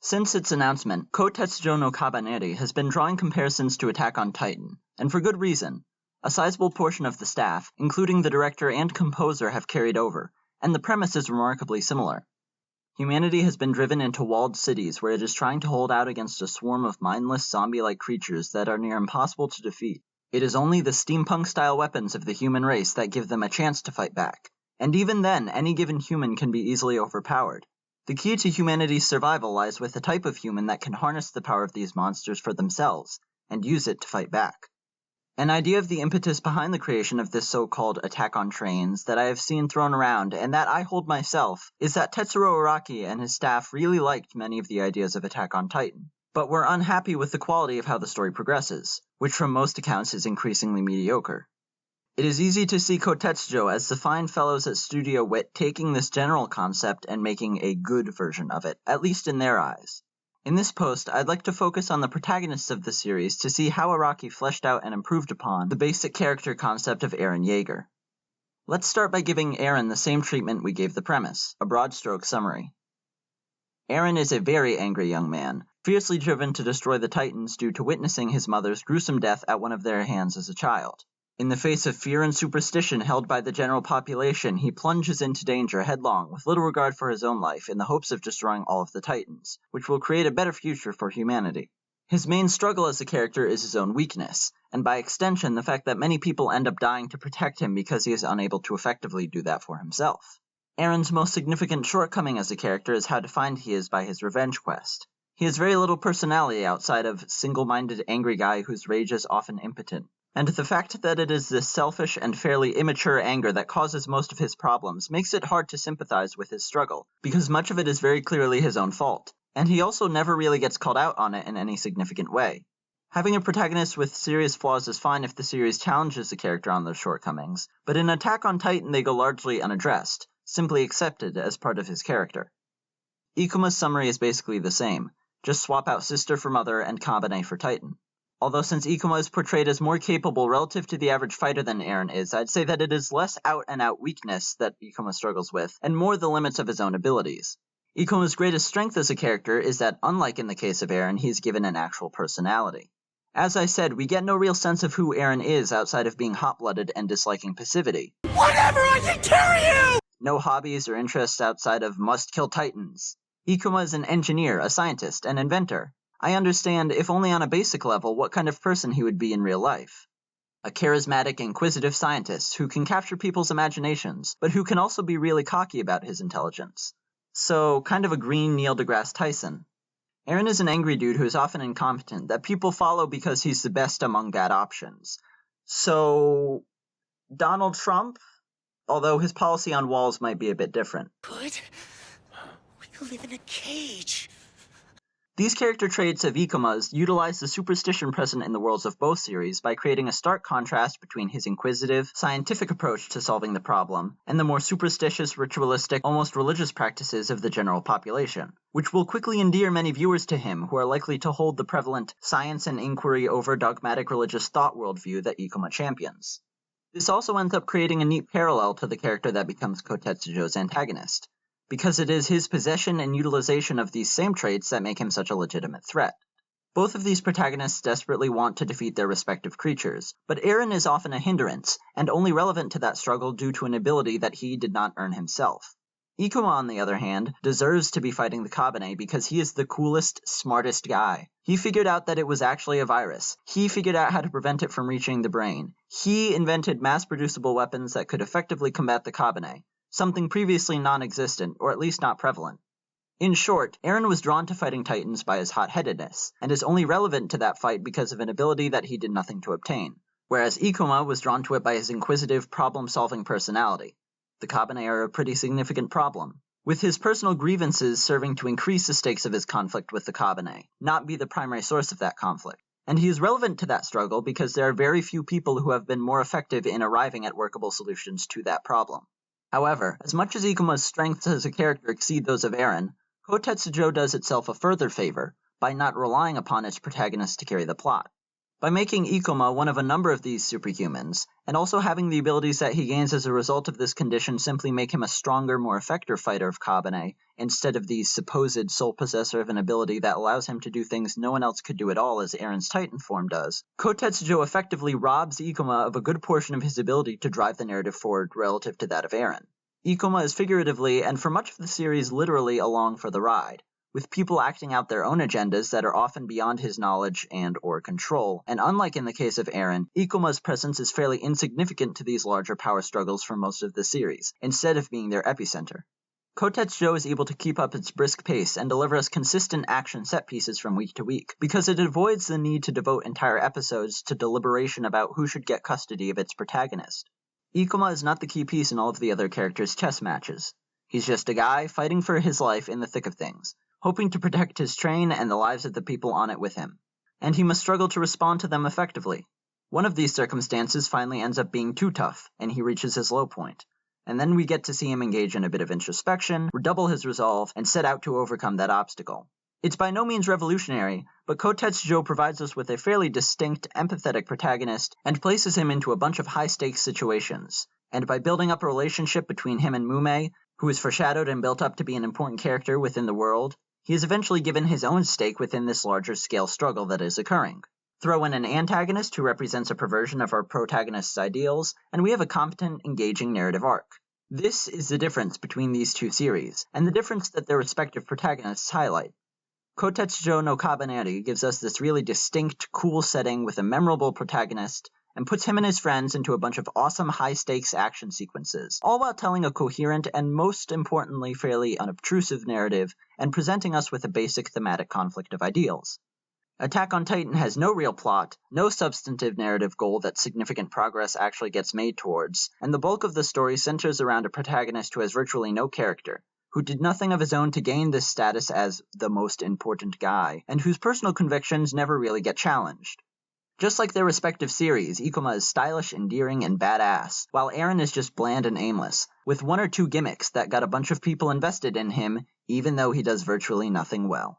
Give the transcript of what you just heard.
Since its announcement, Koutetsujou no Kabaneri has been drawing comparisons to Attack on Titan, and for good reason. A sizable portion of the staff, including the director and composer, have carried over, and the premise is remarkably similar. Humanity has been driven into walled cities where it is trying to hold out against a swarm of mindless zombie-like creatures that are near impossible to defeat. It is only the steampunk-style weapons of the human race that give them a chance to fight back, and even then, any given human can be easily overpowered. The key to humanity's survival lies with the type of human that can harness the power of these monsters for themselves, and use it to fight back. An idea of the impetus behind the creation of this so-called attack on trains that I have seen thrown around, and that I hold myself, is that Tetsuro Araki and his staff really liked many of the ideas of Attack on Titan, but were unhappy with the quality of how the story progresses, which from most accounts is increasingly mediocre. It is easy to see Koutetsujou as the fine fellows at Studio Wit taking this general concept and making a good version of it, at least in their eyes. In this post, I'd like to focus on the protagonists of the series to see how Araki fleshed out and improved upon the basic character concept of Eren Yeager. Let's start by giving Eren the same treatment we gave the premise, a broad stroke summary. Eren is a very angry young man, fiercely driven to destroy the Titans due to witnessing his mother's gruesome death at one of their hands as a child. In the face of fear and superstition held by the general population, he plunges into danger headlong with little regard for his own life in the hopes of destroying all of the Titans, which will create a better future for humanity. His main struggle as a character is his own weakness, and by extension the fact that many people end up dying to protect him because he is unable to effectively do that for himself. Eren's most significant shortcoming as a character is how defined he is by his revenge quest. He has very little personality outside of single-minded angry guy whose rage is often impotent. And the fact that it is this selfish and fairly immature anger that causes most of his problems makes it hard to sympathize with his struggle, because much of it is very clearly his own fault, and he also never really gets called out on it in any significant way. Having a protagonist with serious flaws is fine if the series challenges the character on those shortcomings, but in Attack on Titan they go largely unaddressed, simply accepted as part of his character. Ikoma's summary is basically the same, just swap out sister for mother and Kabaneri for Titan. Although since Ikoma is portrayed as more capable relative to the average fighter than Eren is, I'd say that it is less out-and-out weakness that Ikoma struggles with, and more the limits of his own abilities. Ikoma's greatest strength as a character is that, unlike in the case of Eren, he's given an actual personality. As I said, we get no real sense of who Eren is outside of being hot-blooded and disliking passivity. Whatever I can carry you! No hobbies or interests outside of must kill titans. Ikoma is an engineer, a scientist, an inventor. I understand, if only on a basic level, what kind of person he would be in real life. A charismatic, inquisitive scientist who can capture people's imaginations, but who can also be really cocky about his intelligence. So, kind of a green Neil deGrasse Tyson. Eren is an angry dude who is often incompetent, that people follow because he's the best among bad options. So, Donald Trump? Although his policy on walls might be a bit different. Good? We could live in a cage. These character traits of Ikoma's utilize the superstition present in the worlds of both series by creating a stark contrast between his inquisitive, scientific approach to solving the problem, and the more superstitious, ritualistic, almost religious practices of the general population, which will quickly endear many viewers to him who are likely to hold the prevalent science and inquiry over dogmatic religious thought worldview that Ikoma champions. This also ends up creating a neat parallel to the character that becomes Koutetsujou's antagonist, because it is his possession and utilization of these same traits that make him such a legitimate threat. Both of these protagonists desperately want to defeat their respective creatures, but Eren is often a hindrance, and only relevant to that struggle due to an ability that he did not earn himself. Ikoma, on the other hand, deserves to be fighting the Kabaneri because he is the coolest, smartest guy. He figured out that it was actually a virus. He figured out how to prevent it from reaching the brain. He invented mass-producible weapons that could effectively combat the Kabaneri. Something previously non-existent, or at least not prevalent. In short, Eren was drawn to fighting Titans by his hot-headedness, and is only relevant to that fight because of an ability that he did nothing to obtain, whereas Ikoma was drawn to it by his inquisitive, problem-solving personality. The Kabaneri are a pretty significant problem, with his personal grievances serving to increase the stakes of his conflict with the Kabaneri, not be the primary source of that conflict. And he is relevant to that struggle because there are very few people who have been more effective in arriving at workable solutions to that problem. However, as much as Ikoma's strengths as a character exceed those of Eren, Koutetsujou does itself a further favor by not relying upon its protagonist to carry the plot. By making Ikoma one of a number of these superhumans, and also having the abilities that he gains as a result of this condition simply make him a stronger, more effective fighter of Kabaneri, instead of the supposed sole possessor of an ability that allows him to do things no one else could do at all as Eren's Titan form does, Koutetsujou effectively robs Ikoma of a good portion of his ability to drive the narrative forward relative to that of Eren. Ikoma is figuratively, and for much of the series literally, along for the ride, with people acting out their own agendas that are often beyond his knowledge and or control, and unlike in the case of Eren, Ikoma's presence is fairly insignificant to these larger power struggles for most of the series, instead of being their epicenter. Koutetsujou is able to keep up its brisk pace and deliver us consistent action set pieces from week to week, because it avoids the need to devote entire episodes to deliberation about who should get custody of its protagonist. Ikoma is not the key piece in all of the other characters' chess matches. He's just a guy fighting for his life in the thick of things, hoping to protect his train and the lives of the people on it with him. And he must struggle to respond to them effectively. One of these circumstances finally ends up being too tough, and he reaches his low point. And then we get to see him engage in a bit of introspection, redouble his resolve, and set out to overcome that obstacle. It's by no means revolutionary, but Koutetsujou provides us with a fairly distinct, empathetic protagonist, and places him into a bunch of high-stakes situations. And by building up a relationship between him and Mume, who is foreshadowed and built up to be an important character within the world, he is eventually given his own stake within this larger-scale struggle that is occurring. Throw in an antagonist who represents a perversion of our protagonist's ideals, and we have a competent, engaging narrative arc. This is the difference between these two series, and the difference that their respective protagonists highlight. Koutetsujou no Kabaneri gives us this really distinct, cool setting with a memorable protagonist, and puts him and his friends into a bunch of awesome high-stakes action sequences, all while telling a coherent and, most importantly, fairly unobtrusive narrative, and presenting us with a basic thematic conflict of ideals. Attack on Titan has no real plot, no substantive narrative goal that significant progress actually gets made towards, and the bulk of the story centers around a protagonist who has virtually no character, who did nothing of his own to gain this status as the most important guy, and whose personal convictions never really get challenged. Just like their respective series, Ikoma is stylish, endearing, and badass, while Eren is just bland and aimless, with one or two gimmicks that got a bunch of people invested in him, even though he does virtually nothing well.